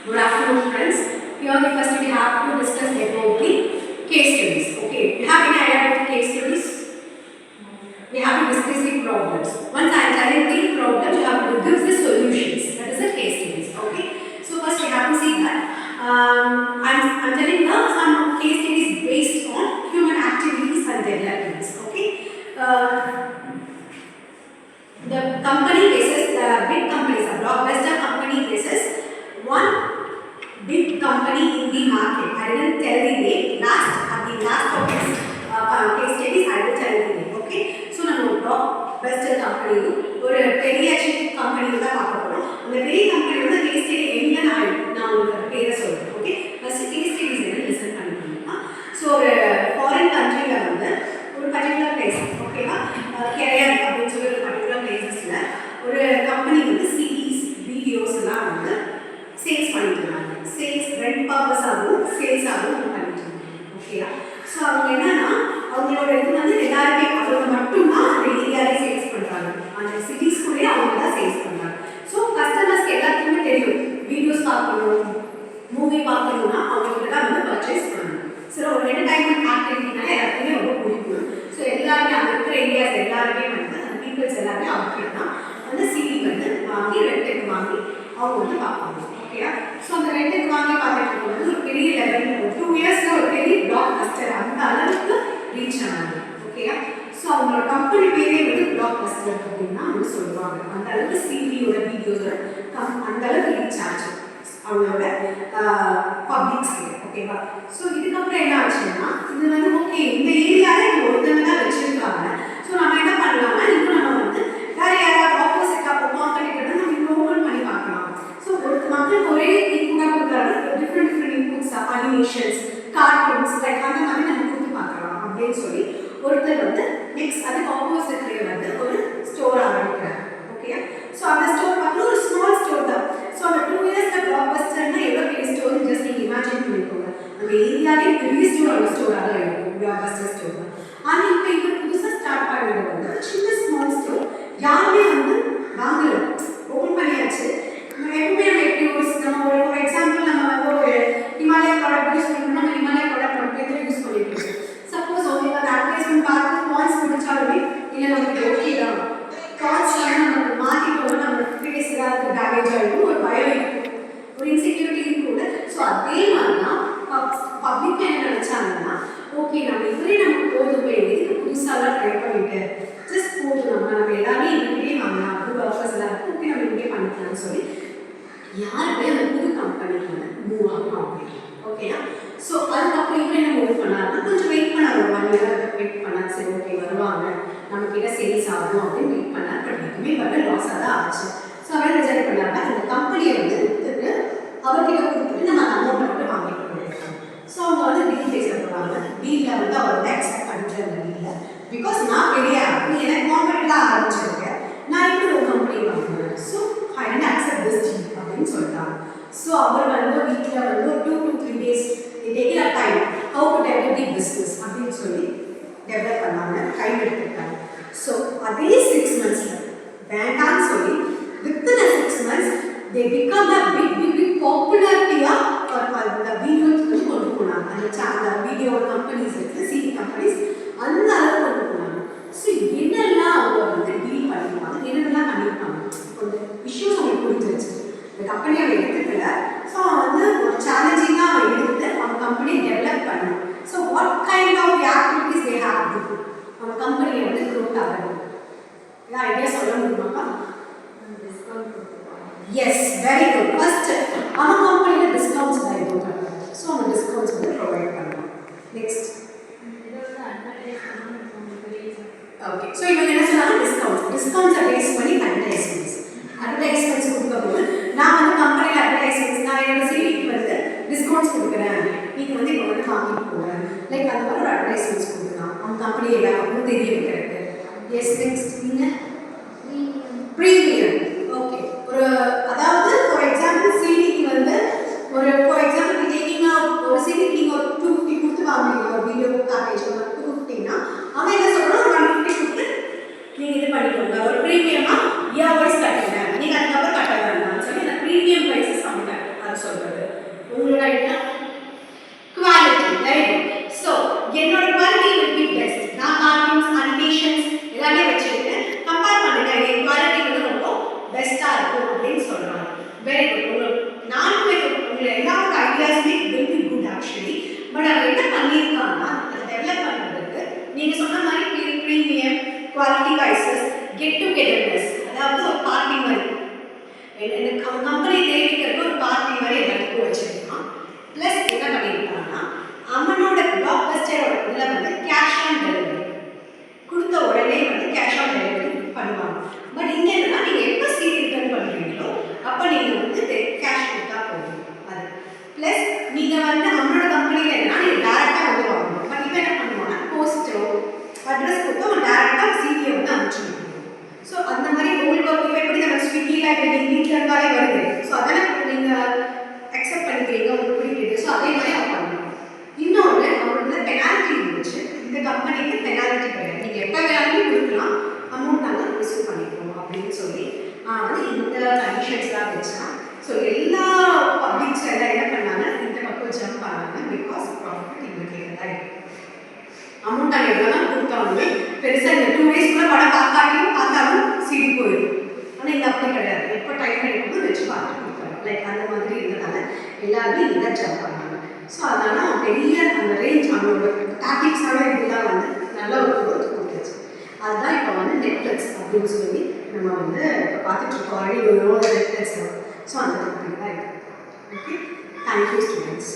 Good afternoon, friends. Here we first we have to discuss about the case studies. Okay, you have any idea about the case studies? We have to discuss the problems. Once I am telling the problems, you have to give the solutions. That is the case studies. Okay. So first we have to see that I'm telling now some case studies based on human activities and developments. Okay. The company faces the big companies, a blockbuster company faces one big company in the market. I didn't tell the name. At the last of this case studies, I will tell the name. Okay. So, நம்ம blockbuster company ஒரு பெரிய chip company தான் பார்க்க போறோம். அந்த பெரிய கம்பெனியோட case study எங்க நான் உங்களுக்கு பேரை சொல்றேன். ஓகே. ஃபர்ஸ்ட் கேஸ் ஸ்டடிஸ் என்ன லிசன் பண்ணிக்கோங்க. ஸோ ஒரு ஃபாரின் கண்ட்ரில வந்து ஒரு பர்டிகுலர் பிளேஸ் ஓகேவா கேரியர் அப்படின்னு சொல்லி ஒரு பர்டிகுலர் பிளேசஸ்ல ஒரு கம்பெனி வந்து சிடிஸ் வீடியோஸ் எல்லாம் வந்து சேல்ஸ் பண்ணிட்டு இருந்தாங்க. சேல்ஸ் ரெண்ட் பர்பஸாகவும் சேல்ஸாகவும் பண்ணிட்டு இருந்தாங்க. ஓகேயா. ஸோ அவங்க என்னன்னா அவங்களோட இது வந்து எல்லாருமே அவங்க மட்டும்தான் அந்த ஏரியாலே சேல்ஸ் பண்ணுறாங்க. அந்த சிட்டிஸ்குள்ளேயே அவங்க தான் சேல்ஸ் பண்ணுறாங்க. ஸோ கஸ்டமர்ஸ்க்கு எல்லாத்துக்குமே தெரியும் வீடியோஸ் பார்க்கணும் மூவி பார்க்கணும்னா அவங்களுக்கு தான் வந்து பர்ச்சேஸ் பண்ணணும். ஸோ ஒரு என்டர்டைன்மெண்ட் ஆக்டிவிட்டினால எல்லாத்துக்குமே ரொம்ப பிடிக்கும். ஸோ எல்லாருமே அங்கே இருக்கிற ஏரியாஸ் எல்லாருமே வந்து அந்த பீப்புள்ஸ் எல்லாருமே அவங்க தான் வந்து சிடி வந்து வாங்கி ரெண்ட்டுக்கு வாங்கி அவங்க வந்து பார்ப்பாங்க. ஓகேயா. ஸோ அந்த ரெண்ட்டுக்கு வாங்கி பார்த்துட்டு இருக்கும்போது ஒரு பெரிய லெவல் 2 இயர்ஸில் ஒரு பெரிய பிளாக் பஸ்டர் அந்த அளவுக்கு ரீச் ஆனாங்க. ஓகேயா. ஸோ அவங்களோட கம்பெனி பேரே வந்து பிளாக் பஸ்டர் அப்படின்னா அவங்க சொல்லுவாங்க. அந்த அளவுக்கு சிடியோட வீடியோஸோட அந்த அளவுக்கு ரீச் ஆச்சு அவங்களோட பப்ளிக்ஸ். ஓகேவா. ஸோ இதுக்கப்புறம் என்ன ஆச்சுன்னா இது வந்து ஓகே இந்த ஏரியாவில் இங்கே ஒருத்தங்க தான் வச்சுருக்காங்க. ஸோ நம்ம என்ன பண்ணலாம்னா இப்போ நம்ம வந்து வேறு யாராவது ஆப்போசிட்டாக காம்படிட்டர் நம்ம இப்போ ஓப்பன் பண்ணி பார்க்கலாம். ஸோ ஒரு மக்களுக்கு ஒரே இன்புட்டாக கொடுக்குறாங்க. Different inputs animations cartoons like அந்த மாதிரி நம்ம கொடுத்து பார்க்கலாம் அப்படின்னு சொல்லி ஒருத்தர் வந்து நெக்ஸ்ட் அதுக்கு ஆப்போசிட்லேயே வந்து ஒரு ஸ்டோர் ஆரம்பிக்கிறாங்க. ஓகே. ஸோ அந்த ஸ்டோர் பார்த்து ஒரு ஸ்மால் ஸ்டோர் தான். ஸோ அந்த 2 இயர்ஸில் பிளாக் பஸ்டர்னா எவ்வளோ பெரிய ஸ்டோர் ஜஸ்ட் நீங்கள் இமேஜின் பண்ணிக்கோங்க. அந்த ஏரியாலே பெரிய ஸ்டோர் அந்த ஸ்டோராக தான் இருக்கும் பிளாக் பஸ்டர் ஸ்டோர் தான். ஆனால் இப்போ இப்போ புதுசாக ஸ்டார்ட் பண்ணது வந்து சின்ன ஸ்மால் ஸ்டோர் யாருமே வந்து வாங்கலை. ஓப்பன் பண்ணியாச்சு. எப்பவுமே நம்ம எப்படி நம்ம ஒரு ஃபார் எக்ஸாம்பிள் நம்ம வந்து ஒரு ஹிமாலயா ப்ராடக்ட் யூஸ் பண்ணணும்னா நம்ம ஹிமாலயா ப்ராடக்ட் மட்டும் யூஸ் பண்ணிட்டு இருக்கோம். சப்போஸ் உங்களுக்கு அந்த அட்வர்டைஸ்மெண்ட் பார்த்து பாயிண்ட்ஸ் முடிச்சாலுமே இல்லை நமக்கு ஓகே தான் தாட்ஸ் நம்ம மாற்றிட்டோம்னா நம்ம ஃபேஸ் ஏதாவது டேமேஜ் ஆகிடும் ஒரு பயம் இருக்கும் ஒரு இன்செக்யூரிட்டி இருக்கும்ல. ஸோ அதே மாதிரி தான் பப்ளிக் என்ன நினச்சாங்கன்னா ஓகே நம்ம இதுவே நமக்கு போதுமே எதுக்கு புதுசாலாம் ட்ரை பண்ணிட்டு ஜஸ்ட் போதும் நம்ம எல்லாமே இங்கேயே வாங்கலாம் புது ஆஃபர்ஸ் எல்லாம் இருக்கும் ஓகே நம்ம இங்கே பண்ணிக்கலாம்னு சொல்லி யாருமே அந்த புது கம்பெனிக்கு வந்து மூவ் ஆகும் அப்படின்னு. ஓகேயா. ஸோ அதுக்கப்புறம் இப்போ என்ன மூவ் பண்ணாருன்னா கொஞ்சம் வெயிட் பண்ணார். ஒரு 1 இயர் வெயிட் பண்ணார். சரி ஓகே வருவாங்க நம்மக்கிட்ட சேல்ஸ் ஆகும் அப்படின்னு வெயிட் பண்ணார். பட் எதுவுமே வந்து லாஸாக தான் ஆச்சு. ஸோ அவர் ரிசல்ட் பண்ணாங்க அந்த கம்பெனியை வந்து விற்றுட்டு அவர்கிட்ட கொடுத்துட்டு நம்ம அந்த அமௌண்ட்டை மட்டும் வாங்கிட்டு போயிருக்கோம். ஸோ அவங்க வந்து டீல் பேச போகிறாங்க. டீலில் வந்து அவர் வந்து அக்செப்ட் பண்ணிட்டு அந்த டீலில் பிகாஸ் நான் பெரிய எனக்கு காம்பெனிலாம் ஆரம்பிச்சிருக்கேன் நான் எப்படி ஒரு கம்பெனி வாங்குவேன். So I don't accept this deal அப்படின்னு சொல்லிட்டாங்க. ஸோ அவர் வந்து வீட்டில் வந்து ஒரு 2 to 3 days take a time how to develop the business அப்படின்னு சொல்லி டெவலப் பண்ணாங்க. டைம் எடுத்துக்கிட்டாங்க. ஸோ அதே 6 monthஸில் வேண்டான்னு சொல்லி within 6 months they become a big பாப்புலாரிட்டியாக அந்த வீடியோஸ் வந்து கொண்டு போனாங்க. அந்த சேனல் வீடியோ கம்பெனிஸ் இருக்குது சிடி கம்பெனிஸ் அந்த அளவுக்கு கொண்டு போனாங்க. ஸோ என்னெல்லாம் அவங்க வந்து டீல் பண்ணியிருப்பாங்க என்னென்னலாம் பண்ணியிருப்பாங்க கொஞ்சம் இஷ்யூஸ் அவங்களுக்கு புரிஞ்சிருச்சு. இந்த கம்பெனி அவன் எடுத்துக்கல. ஸோ அவன் வந்து ஒரு சேலஞ்சிங்காக அவன் எடுத்து அவன் கம்பெனியை டெவலப் பண்ணணும். So what kind of activities they have to do அவன் கம்பெனியை வந்து க்ரோத் ஆகணும். ஏதாவது ஐடியா சொல்ல முடியுமாப்பா? Yes very good. ஃபர்ஸ்ட் அவன் கம்பெனியில் டிஸ்கவுண்ட்ஸ் நிறைய போட்டாங்க. ஸோ அவன் டிஸ்கவுண்ட்ஸ் வந்து ப்ரொவைட் பண்ணுவான். Next okay. ஸோ இவங்க என்ன சொன்னாங்க டிஸ்கவுண்ட்ஸை பேஸ் பண்ணி அட்வர்டைஸ்மெண்ட்ஸ் கொடுக்கும்போது நான் வந்து கம்பெனியில் அட்வர்டைஸ்மெண்ட்ஸ் நான் என்னோட சிடிக்கு வந்து டிஸ்கவுண்ட்ஸ் கொடுக்குறேன் நீங்கள் வந்து இப்போ வந்து வாங்கிட்டு போகிறேன் லைக் அந்த மாதிரி ஒரு அட்வர்டைஸ்மெண்ட்ஸ் கொடுக்கலாம் அவங்க கம்பெனி எல்லாருக்கும் தெரிய வைக்கிறதுக்கு. எஸ் நெக்ஸ்ட் நீங்கள் ப்ரீமியம். ஓகே. ஒரு அதாவது ஃபார் எக்ஸாம்பிள் உங்களோட idea quality. Very good. So என்னோட குவாலிட்டி will be best. நான் கார்ட்டூன்ஸ் அனிமேஷன்ஸ் எல்லாமே வச்சிருக்கேன். கம்பேர் பண்ணுங்க என் குவாலிட்டி வந்து ரொம்ப பெஸ்ட்டாக இருக்கும் அப்படின்னு சொல்கிறாங்க. Very good. நானுமே உங்களை எல்லாரோட ஐடியாஸுமே will be good actually. But அவங்க என்ன பண்ணியிருக்காங்கன்னா அதை டெவலப் பண்ணுறதுக்கு நீங்கள் சொன்ன மாதிரி premium quality vices get togetherness, அதாவது ஒரு பார்ட்டி மாதிரி எனக்கு கம்பெனி தேடிக்கிறதுக்கு ஒரு பார்ட்டி மாதிரி எல்லாத்துக்கும் வச்சுருக்கான். ப்ளஸ் என்ன பண்ணியிருக்காங்கன்னா அவனோட பிளாக் பஸ்டரோட இதில் வந்து கேஷ் ஆன் டெலிவரி கொடுத்த உடனே வந்து கேஷ் ஆன் டெலிவரி பண்ணுவாங்க. பட் இங்கே என்னன்னா நீங்கள் எப்போ சீட் ரிட்டர்ன் பண்ணுறீங்களோ அப்போ நீங்கள் வந்து கேஷ் கொடுத்தா போதும். அது ப்ளஸ் நீங்கள் வந்து அவனோட கம்பெனியில் என்னன்னா நீங்கள் டேரெக்டாக வந்து வாங்கணும். பட் இப்போ என்ன பண்ணுவாங்கன்னா போஸ்ட்டோ அட்ரஸ் கொடுத்து அவன் டேரெக்டாக சீட்டியை வந்து அனுப்பிச்சிடுவாங்க. ஸோ அந்த மாதிரி உங்களுக்கு இப்போ எப்படி நம்ம ஸ்விக்கியில் இப்போ நீங்கள் வீட்டில் இருந்தாலே வருது. ஸோ அதெல்லாம் நீங்கள் அக்செப்ட் பண்ணிக்கிறீங்க, உங்களுக்கு பிடிக்குது. ஸோ அதே மாதிரி அவன் பண்ணணும். இன்னொன்று அவங்களுக்கு பெனால்ட்டி இருந்துச்சு. இந்த கம்பெனிக்கு பெனால்ட்டி கிடையாது, நீங்கள் எப்போ வேணாலும் கொடுக்கலாம், அமௌண்ட் நாங்கள் ரிசீவ் பண்ணிக்கிறோம் அப்படின்னு சொல்லி வந்து இந்த கண்டிஷன்ஸ்லாம் வச்சான். ஸோ எல்லா பப்ளிக்ஸ் எல்லாம் என்ன பண்ணாங்க, இந்த பக்கம் ஜம்ப் பண்ணாங்க. பிகாஸ் ப்ராஃபிட் எங்களுக்கு தான் இருக்குது. அமௌண்ட் நாங்கள் எவ்வளோ தான் கொடுத்தாலுமே பெருசாக இந்த 2 days கூட படம் பார்த்தாலும் சீடி போயிடும். ஆனால் இங்கே அப்படி கிடையாது, எப்போ டைம் கிடைக்கும்போது வச்சு பார்த்து கொடுத்தாங்க. லைக் அந்த மாதிரி இருந்ததால எல்லாருமே இதான் ஜம்ப் பண்ணாங்க. ஸோ அதனால் பெரிய அந்த ரேஞ்ச் அவங்களோட டாக்டிக்ஸான இதெல்லாம் வந்து நல்ல ஒரு க்ரோத் கொடுத்துச்சு. அதுதான் இப்போ வந்து நெட்ஃப்ளிக்ஸ் அப்படின்னு சொல்லி நம்ம வந்து இப்போ பார்த்துட்ருக்கோம். ஆல்ரெடி ஒரு நெட்ஃப்ளிக்ஸ். ஸோ அந்த கம்பெனி தான் இருக்குது. Okay, thank you students.